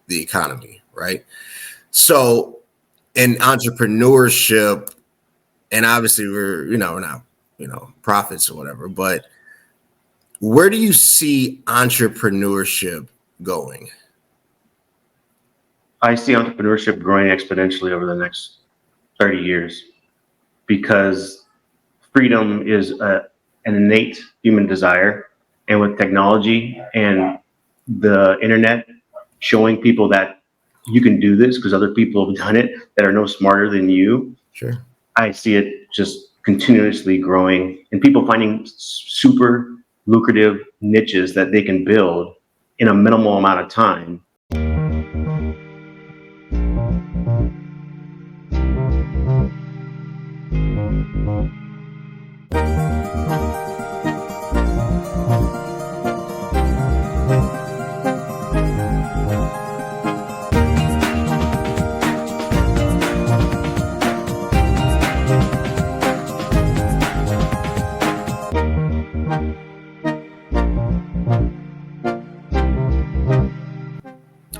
the economy, right? So in entrepreneurship, and obviously we're not profits or whatever, but where do you see entrepreneurship going? I see entrepreneurship growing exponentially over the next 30 years because freedom is an innate human desire. And with technology and the internet showing people that you can do this because other people have done it that are no smarter than you, Sure. I see it just continuously growing and people finding super lucrative niches that they can build in a minimal amount of time.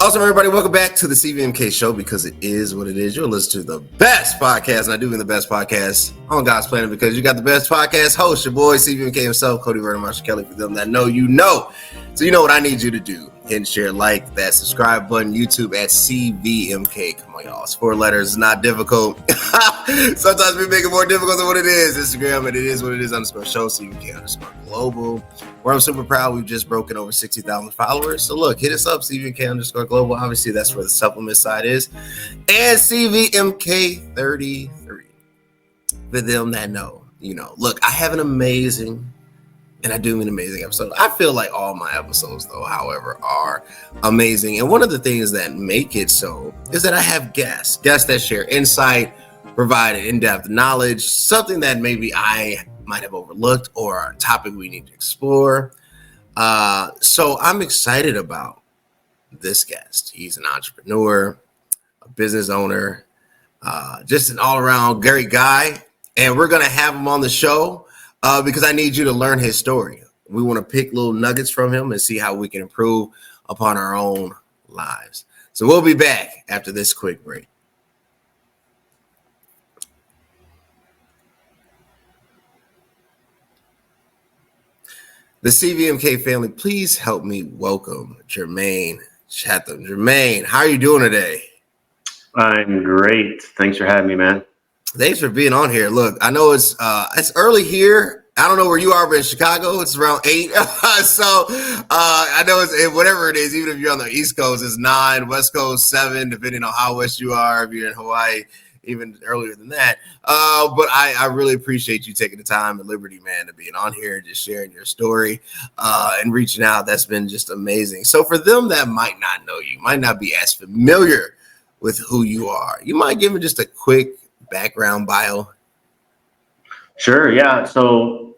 Awesome, everybody. Welcome back to the CVMK show because it is what it is. You're listening to the best podcast, and I do mean the best podcast on God's planet because you got the best podcast host, your boy CVMK himself, Cody Vernon Marshall Kelly. For them that know, you know. So you know what I need you to do. Hit and share, like that subscribe button, YouTube at CVMK. Come on, y'all. It's 4 letters. It's not difficult. Sometimes we make it more difficult than what it is. Instagram, and it is what it is _show, CVMK_global. Where I'm super proud. We've just broken over 60,000 followers. So look, hit us up, CVMK_global. Obviously, that's where the supplement side is. And CVMK 33. For them that know, Look, I have an amazing, and I do mean amazing episode. I feel like all my episodes, though, however, are amazing. And one of the things that make it so is that I have guests that share insight, provide in-depth knowledge, something that maybe I might have overlooked or a topic we need to explore. So I'm excited about this guest. He's an entrepreneur, a business owner, just an all-around great guy. And we're going to have him on the show because I need you to learn his story. We want to pick little nuggets from him and see how we can improve upon our own lives. So we'll be back after this quick break. The CVMK family, please help me welcome Jermane Cheathem. Jermane, how are you doing today? I'm great. Thanks for having me, man. Thanks for being on here. Look, I know it's early here. I don't know where you are, but in Chicago, it's around 8. So I know it's whatever it is, even if you're on the East Coast, it's 9, West Coast 7, depending on how west you are. If you're in Hawaii, even earlier than that. But I really appreciate you taking the time and liberty, man, to being on here and just sharing your story and reaching out. That's been just amazing. So for them that might not know you, might not be as familiar with who you are, you might give me just a quick background bio. Sure, yeah. So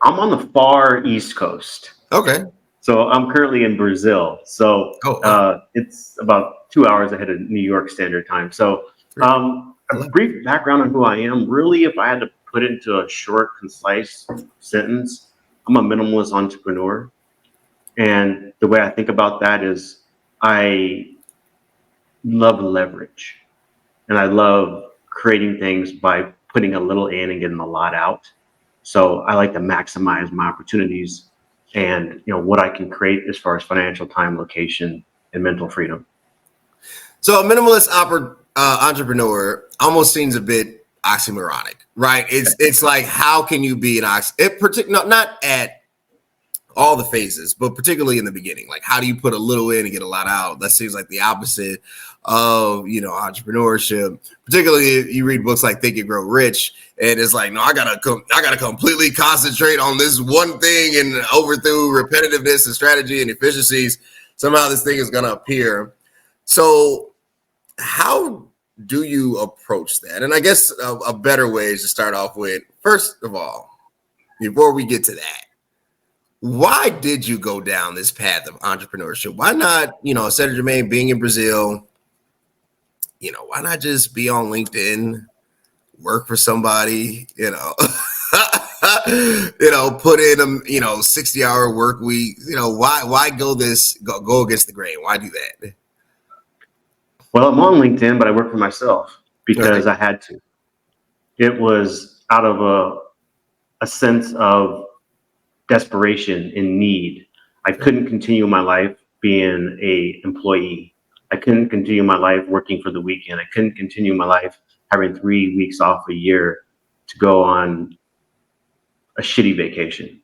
I'm on the far East Coast. Okay. So I'm currently in Brazil. So it's about 2 hours ahead of New York Standard Time. So a brief background on who I am. Really, if I had to put it into a short, concise sentence, I'm a minimalist entrepreneur. And the way I think about that is I love leverage. And I love creating things by putting a little in and getting a lot out. So I like to maximize my opportunities and what I can create as far as financial, time, location, and mental freedom. So a minimalist entrepreneur almost seems a bit oxymoronic, right? It's like, how can you be not at all the phases, but particularly in the beginning? Like, how do you put a little in and get a lot out? That seems like the opposite of entrepreneurship. Particularly if you read books like Think and Grow Rich, and it's like, no, I gotta completely concentrate on this one thing, and through repetitiveness and strategy and efficiencies, somehow this thing is gonna appear. So how do you approach that? And I guess a better way is to start off with, first of all, before we get to that, why did you go down this path of entrepreneurship? Why not, instead of Jermane being in Brazil, why not just be on LinkedIn, work for somebody, put in a 60-hour work week. Why go against the grain? Why do that? Well, I'm on LinkedIn, but I work for myself because I had to. It was out of a sense of desperation and need. I couldn't continue my life being a employee. I couldn't continue my life working for the weekend. I couldn't continue my life having 3 weeks off a year to go on a shitty vacation.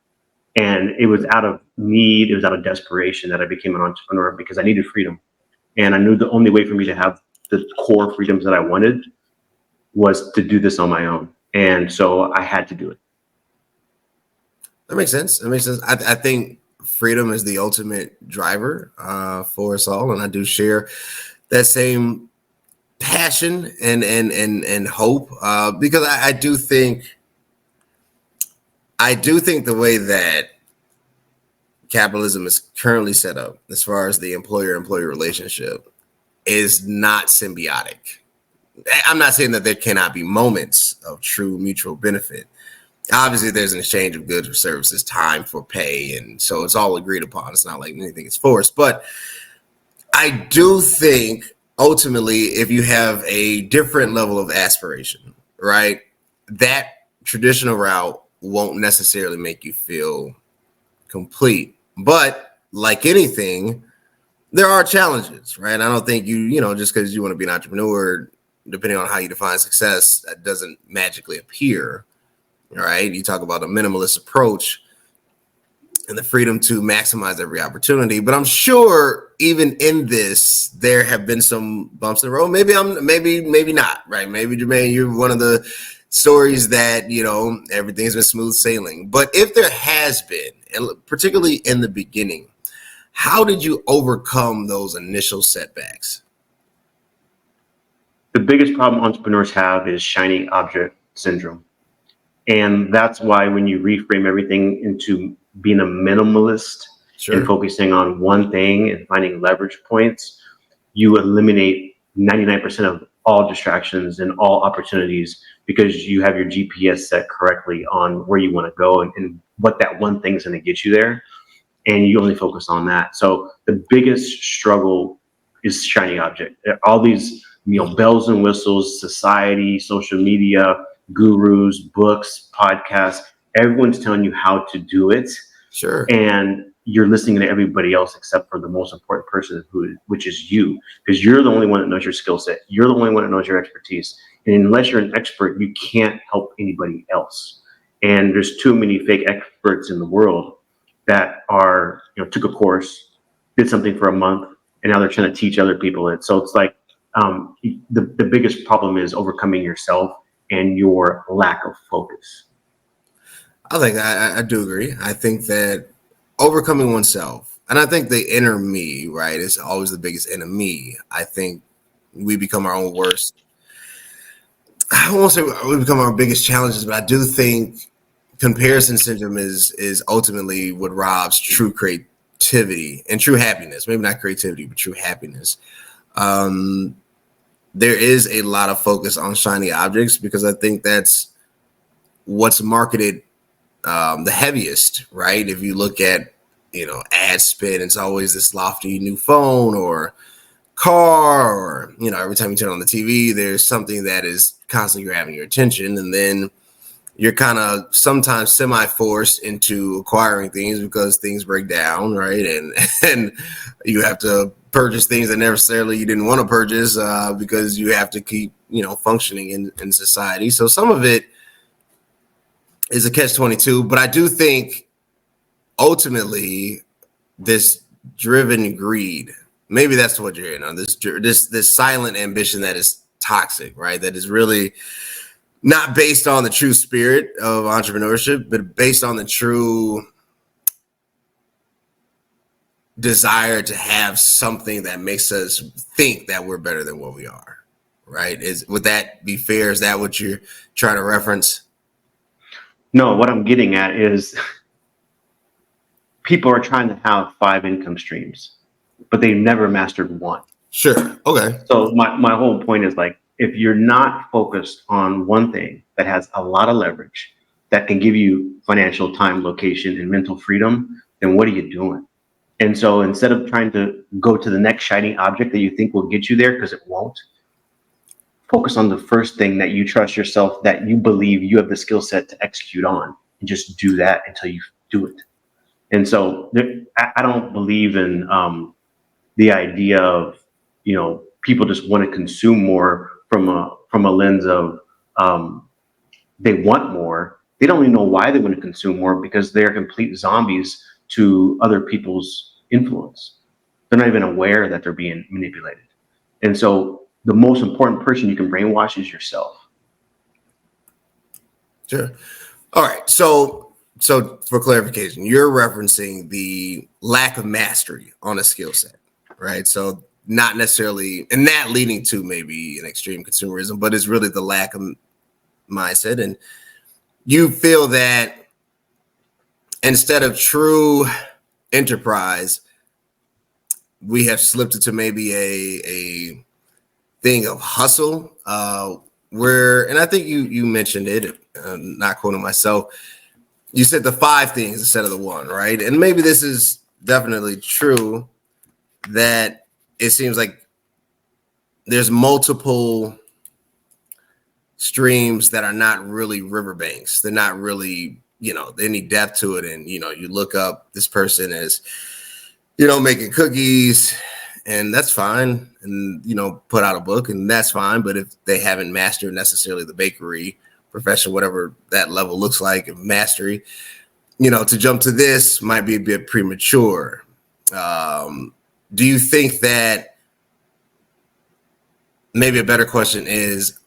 And it was out of need, it was out of desperation that I became an entrepreneur because I needed freedom. And I knew the only way for me to have the core freedoms that I wanted was to do this on my own. And so I had to do it. That makes sense. I think freedom is the ultimate driver for us all. And I do share that same passion and hope because I do think the way that capitalism is currently set up, as far as the employer-employee relationship, is not symbiotic. I'm not saying that there cannot be moments of true mutual benefit. Obviously, there's an exchange of goods or services, time for pay, and so it's all agreed upon. It's not like anything is forced. But I do think ultimately, if you have a different level of aspiration, right, that traditional route won't necessarily make you feel complete. But like anything, there are challenges, right? I don't think just because you want to be an entrepreneur, depending on how you define success, that doesn't magically appear. All right. You talk about a minimalist approach and the freedom to maximize every opportunity. But I'm sure even in this, there have been some bumps in the road. Maybe not, right? Maybe, Jermaine, you're one of the stories that, everything's been smooth sailing. But if there has been, and particularly in the beginning, how did you overcome those initial setbacks? The biggest problem entrepreneurs have is shiny object syndrome. And that's why when you reframe everything into being a minimalist and focusing on one thing and finding leverage points, you eliminate 99% of all distractions and all opportunities because you have your GPS set correctly on where you want to go and what that one thing is going to get you there. And you only focus on that. So the biggest struggle is shiny object. All these, bells and whistles, society, social media, gurus, books, podcasts, everyone's telling you how to do it. Sure. And you're listening to everybody else except for the most important person, which is you, because you're the only one that knows your skill set. You're the only one that knows your expertise. And unless you're an expert, you can't help anybody else. And there's too many fake experts in the world that are, took a course, did something for a month, and now they're trying to teach other people it. So it's like the biggest problem is overcoming yourself and your lack of focus. I think I do agree. I think that overcoming oneself, and I think the inner me, right, is always the biggest enemy. I think we become our own worst. I won't say we become our biggest challenges, but I do think comparison syndrome is ultimately what robs true creativity and true happiness. Maybe not creativity, but true happiness. There is a lot of focus on shiny objects because I think that's what's marketed the heaviest, right? If you look at, ad spend, it's always this lofty new phone or car, or, every time you turn on the TV, there's something that is constantly grabbing your attention. And then you're kind of sometimes semi-forced into acquiring things because things break down, right? And you have to purchase things that necessarily you didn't want to purchase because you have to keep, functioning in society. So some of it is a catch-22, but I do think ultimately this driven greed, maybe that's what you're in, this silent ambition that is toxic, right? That is really not based on the true spirit of entrepreneurship, but based on the true desire to have something that makes us think that we're better than what we are, right? Would that be fair? Is that what you're trying to reference? No, what I'm getting at is people are trying to have 5 income streams, but they've never mastered one. Sure. Okay. So my whole point is, like, if you're not focused on one thing that has a lot of leverage, that can give you financial time, location, and mental freedom, then what are you doing? And so instead of trying to go to the next shiny object that you think will get you there, because it won't, focus on the first thing that you trust yourself, that you believe you have the skill set to execute on, and just do that until you do it. And so I don't believe in the idea of, people just want to consume more from a lens of they want more. They don't even know why they want to consume more, because they're complete zombies to other people's influence. They're not even aware that they're being manipulated. And so the most important person you can brainwash is yourself. Sure. All right. So for clarification, you're referencing the lack of mastery on a skill set, right? So not necessarily, and that leading to maybe an extreme consumerism, but it's really the lack of mindset. And you feel that instead of true enterprise, we have slipped into maybe a thing of hustle, where, and I think you mentioned it, not quoting myself, you said the 5 things instead of the 1, right? And maybe this is definitely true, that it seems like there's multiple streams that are not really riverbanks. They're not really, they need depth to it. And, you look up, this person is, making cookies, and that's fine. And, put out a book, and that's fine. But if they haven't mastered necessarily the bakery profession, whatever that level looks like of mastery, to jump to this might be a bit premature. Do you think that, maybe a better question is,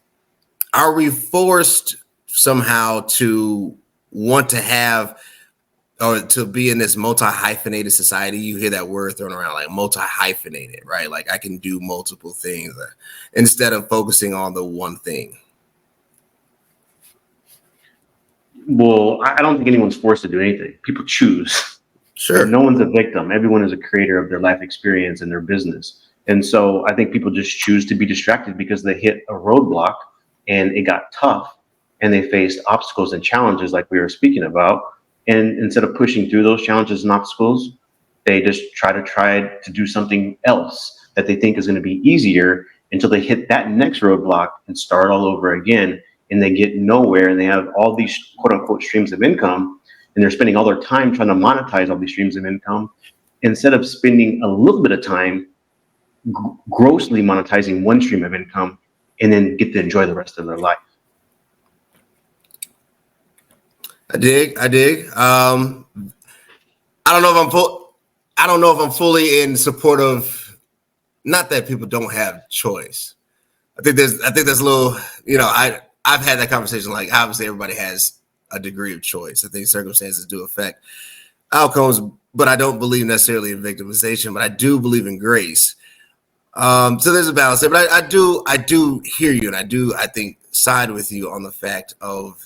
are we forced somehow to want to have, or to be in this multi-hyphenated society? You hear that word thrown around, like multi-hyphenated, right? Like I can do multiple things instead of focusing on the one thing. Well, I don't think anyone's forced to do anything. People choose. Sure. No one's a victim. Everyone is a creator of their life experience and their business. And so I think people just choose to be distracted because they hit a roadblock and it got tough, and they faced obstacles and challenges like we were speaking about. And instead of pushing through those challenges and obstacles, they just try to do something else that they think is going to be easier, until they hit that next roadblock and start all over again. And they get nowhere, and they have all these quote unquote streams of income, and they're spending all their time trying to monetize all these streams of income, instead of spending a little bit of time grossly monetizing one stream of income and then get to enjoy the rest of their life. I dig. I don't know if I'm fully in support of, not that people don't have choice. I think there's a little, I've had that conversation. Like, obviously everybody has a degree of choice. I think circumstances do affect outcomes, but I don't believe necessarily in victimization, but I do believe in grace. So there's a balance there, but I do hear you. And I think side with you on the fact of,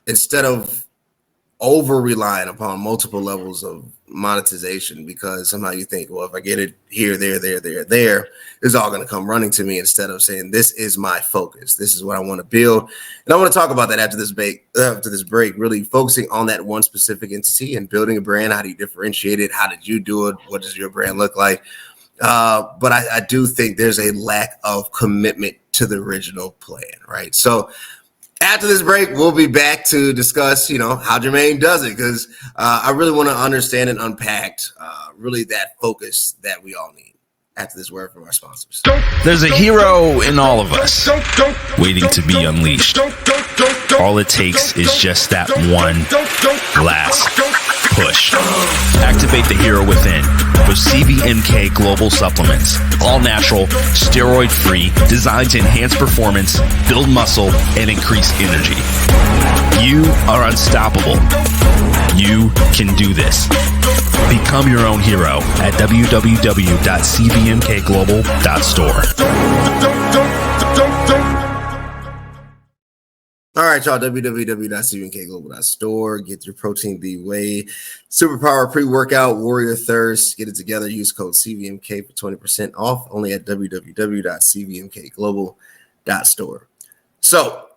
instead of over relying upon multiple levels of monetization, because somehow you think, well, if I get it here, there, it's all going to come running to me, instead of saying, this is my focus. This is what I want to build. And I want to talk about that after this break, really focusing on that one specific entity and building a brand. How do you differentiate it? How did you do it? What does your brand look like? But I do think there's a lack of commitment to the original plan, right? So after this break, we'll be back to discuss, how Jermane does it, because I really want to understand and unpack really that focus that we all need. After this word from our sponsors. There's a hero in all of us waiting to be unleashed. All it takes is just that one last push. Activate the hero within with CVMK Global Supplements. All natural, steroid-free, designed to enhance performance, build muscle, and increase energy. You are unstoppable. You can do this. Become your own hero at www.cvmkglobal.store. All right, y'all, www.cvmkglobal.store. Get your protein the way. Superpower pre-workout, Warrior Thirst. Get it together. Use code CVMK for 20% off, only at www.cvmkglobal.store. So,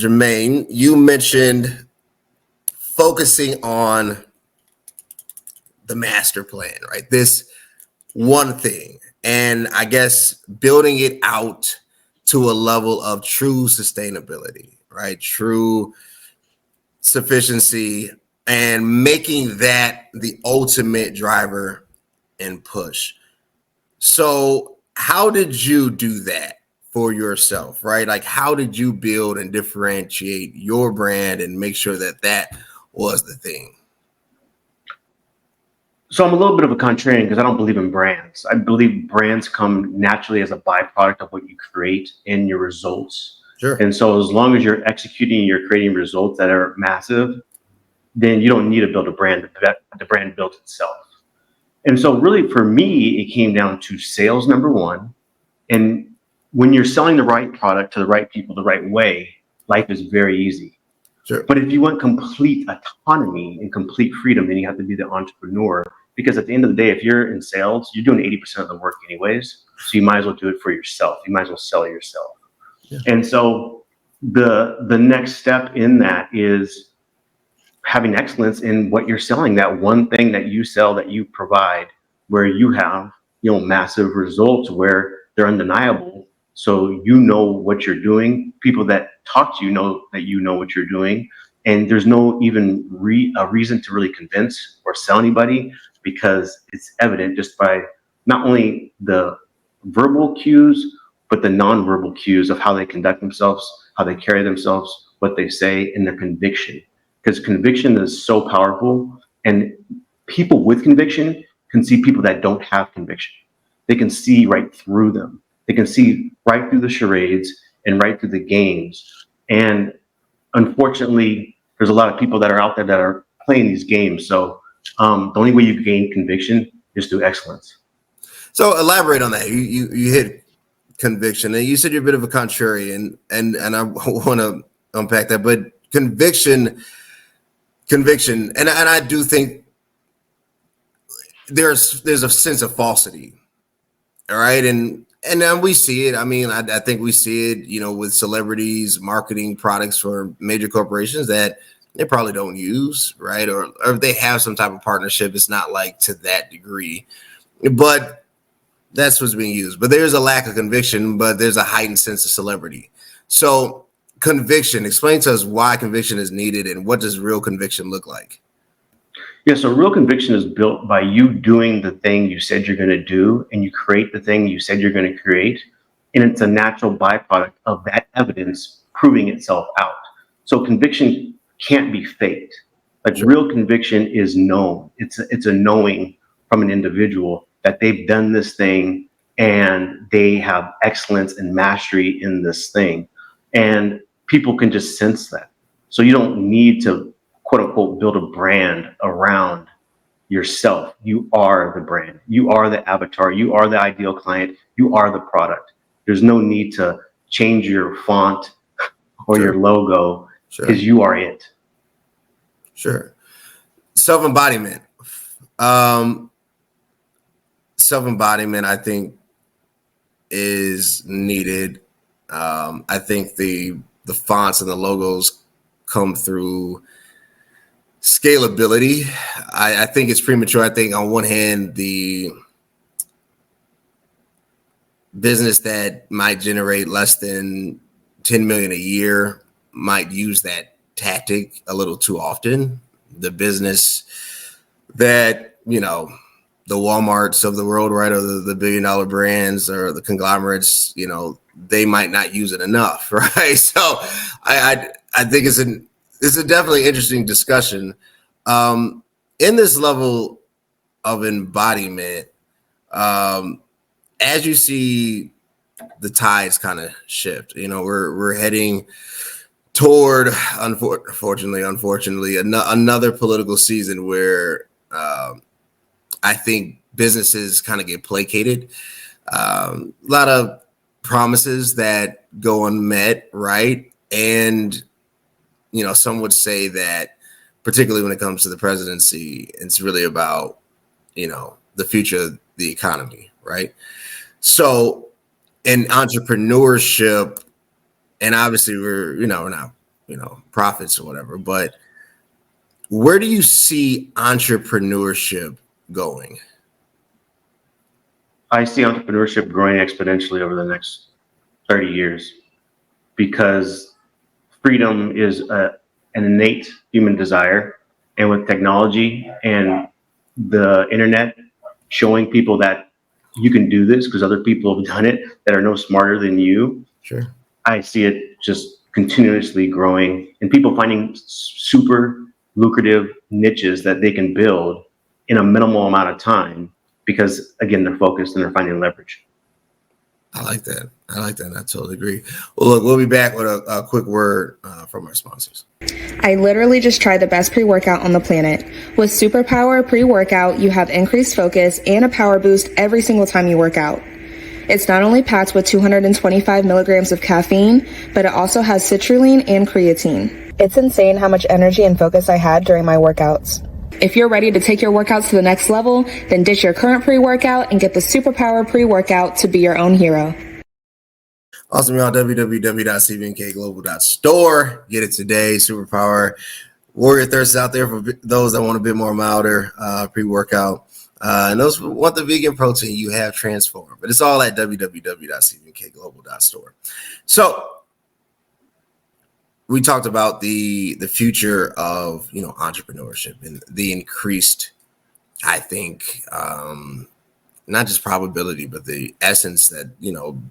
Jermane, you mentioned focusing on the master plan, right? This one thing, and I guess building it out to a level of true sustainability, right? True sufficiency, and making that the ultimate driver and push. So how did you do that for yourself, right? Like, how did you build and differentiate your brand and make sure that that was the thing? So I'm a little bit of a contrarian because I don't believe in brands. I believe brands come naturally as a byproduct of what you create in your results. Sure. And so as long as you're executing, you're creating results that are massive, then you don't need to build a brand. The brand built itself. And so really for me, it came down to sales, number one. And when you're selling the right product to the right people the right way, life is very easy. Sure. But if you want complete autonomy and complete freedom, then you have to be the entrepreneur. Because at the end of the day, if you're in sales, you're doing 80% of the work anyways. So you might as well do it for yourself. You might as well sell it yourself. Yeah. And so the next step in that is having excellence in what you're selling, that one thing that you sell, that you provide, where you have, massive results, where they're undeniable. So you know what you're doing. People that talk to you know that you know what you're doing. And there's no even a reason to really convince or sell anybody, because it's evident just by not only the verbal cues, but the nonverbal cues of how they conduct themselves, how they carry themselves, what they say, and their conviction. Because conviction is so powerful, and people with conviction can see people that don't have conviction. They can see right through them. They can see right through the charades and right through the games. And unfortunately, there's a lot of people that are out there that are playing these games. So the only way you gain conviction is through excellence. So elaborate on that. You hit conviction, and you said you're a bit of a contrarian, and I want to unpack that. But conviction, and I do think there's a sense of falsity. All right, and then we see it. I mean, I think we see it, with celebrities marketing products for major corporations that they probably don't use, right? Or if they have some type of partnership, it's not like to that degree, but that's what's being used. But there's a lack of conviction, but there's a heightened sense of celebrity. So conviction, explain to us why conviction is needed and what does real conviction look like? Yeah, so real conviction is built by you doing the thing you said you're going to do, and you create the thing you said you're going to create. And it's a natural byproduct of that evidence proving itself out. So conviction can't be faked. Like, sure. Real conviction is known. It's a knowing from an individual that they've done this thing and they have excellence and mastery in this thing. And people can just sense that. So you don't need to, quote unquote, build a brand around yourself. You are the brand. You are the avatar. You are the ideal client. You are the product. There's no need to change your font or sure. your logo, because you are it. Sure. Self-embodiment. Self-embodiment, I think, is needed. I think the fonts and the logos come through scalability. I think it's premature. I think on one hand, the business that might generate less than 10 million a year might use that tactic a little too often. The business that, the Walmarts of the world, right, or the $1 billion brands or the conglomerates, they might not use it enough, right? So I think it's a definitely interesting discussion. In this level of embodiment, as you see the tides kind of shift, we're heading toward, unfortunately, another political season where I think businesses kind of get placated. A lot of promises that go unmet, right? And, some would say that, particularly when it comes to the presidency, it's really about, the future of the economy, right? So in entrepreneurship, and obviously we're not profits or whatever. But where do you see entrepreneurship going? I see entrepreneurship growing exponentially over the next 30 years because freedom is an innate human desire. And with technology and the internet showing people that you can do this because other people have done it that are no smarter than you, sure, I see it just continuously growing and people finding super lucrative niches that they can build in a minimal amount of time because, again, they're focused and they're finding leverage. I like that. I totally agree. Well, look, we'll be back with a quick word from our sponsors. I literally just tried the best pre-workout on the planet. With Superpower pre-workout, you have increased focus and a power boost every single time you work out. It's not only packed with 225 milligrams of caffeine, but it also has citrulline and creatine. It's insane how much energy and focus I had during my workouts. If you're ready to take your workouts to the next level, then ditch your current pre-workout and get the Superpower pre-workout to be your own hero. Awesome, y'all. www.cvmkglobal.store. Get it today. Superpower Warrior Thirst is out there for those that want a bit more milder pre-workout. And those who want the vegan protein, you have Transform. But it's all at www.cvmkglobal.store. So we talked about the future of entrepreneurship and the increased, I think, not just probability, but the essence that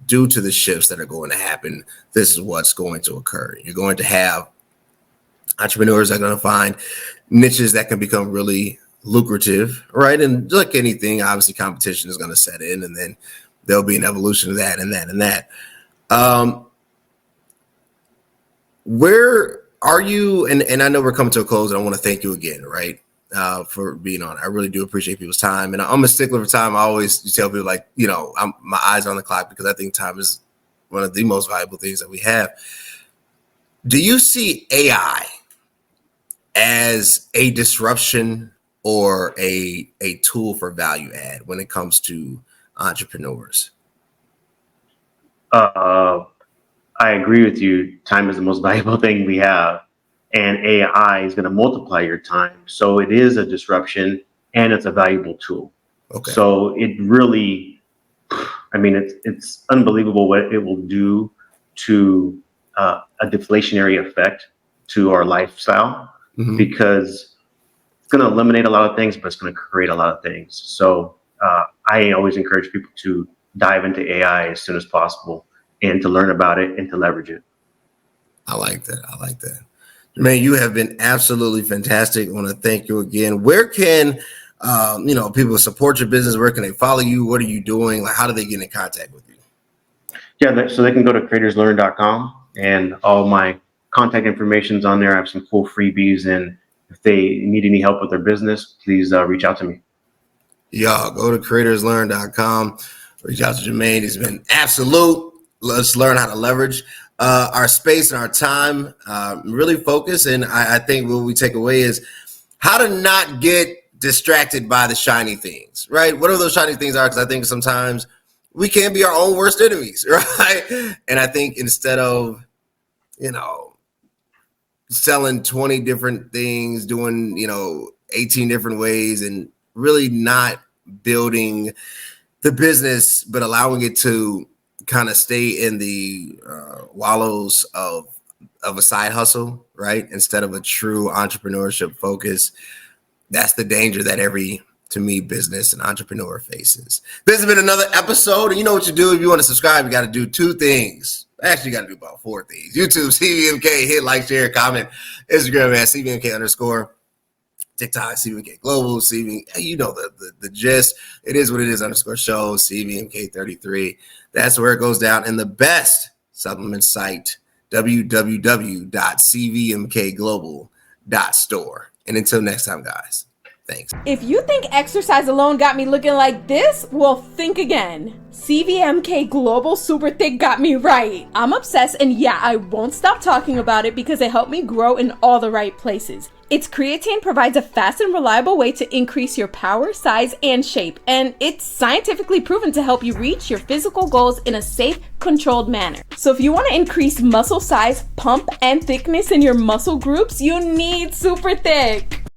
due to the shifts that are going to happen, this is what's going to occur. You're going to have entrepreneurs that are going to find niches that can become really lucrative, right? And like anything, obviously competition is going to set in, and then there'll be an evolution of that and that and that. Where are you? And I know we're coming to a close, and I want to thank you again, right, for being on. I really do appreciate people's time, and I'm a stickler for time. I always tell people, like, my eyes on the clock because I think time is one of the most valuable things that we have. Do you see AI as a disruption or a tool for value add when it comes to entrepreneurs? I agree with you. Time is the most valuable thing we have, and AI is going to multiply your time. So it is a disruption and it's a valuable tool. Okay. So it really, it's unbelievable what it will do to a deflationary effect to our lifestyle, because it's going to eliminate a lot of things, but it's going to create a lot of things. So I always encourage people to dive into AI as soon as possible and to learn about it and to leverage it. I like that. Jermane, you have been absolutely fantastic. I want to thank you again. Where can people support your business? Where can they follow you? What are you doing? Like, how do they get in contact with you? Yeah, so they can go to creatorslearn.com, and all my contact information is on there. I have some cool freebies, and if they need any help with their business, please reach out to me. Y'all go to creatorslearn.com. Reach out to Jermane. He's been absolute. Let's learn how to leverage our space and our time, really focus. And I think what we take away is how to not get distracted by the shiny things, right? Whatever those shiny things are, because I think sometimes we can be our own worst enemies, right? And I think instead of, selling 20 different things, doing, 18 different ways, and really not building the business, but allowing it to kind of stay in the wallows of a side hustle, right? Instead of a true entrepreneurship focus. That's the danger that every, to me, business and entrepreneur faces. This has been another episode. And you know what you do. If you want to subscribe, you got to do two things. Actually, you got to do about four things. YouTube, CVMK, hit like, share, comment. Instagram at CVMK_. TikTok, CVMK Global, CVMK, the gist. It is what it is _show, CVMK33. That's where it goes down. And the best supplement site, www.cvmkglobal.store. And until next time, guys, thanks. If you think exercise alone got me looking like this, well, think again. CVMK Global Super Thick got me right. I'm obsessed, and yeah, I won't stop talking about it because it helped me grow in all the right places. Its creatine provides a fast and reliable way to increase your power, size, and shape, and it's scientifically proven to help you reach your physical goals in a safe, controlled manner. So if you want to increase muscle size, pump, and thickness in your muscle groups, you need Super Thick.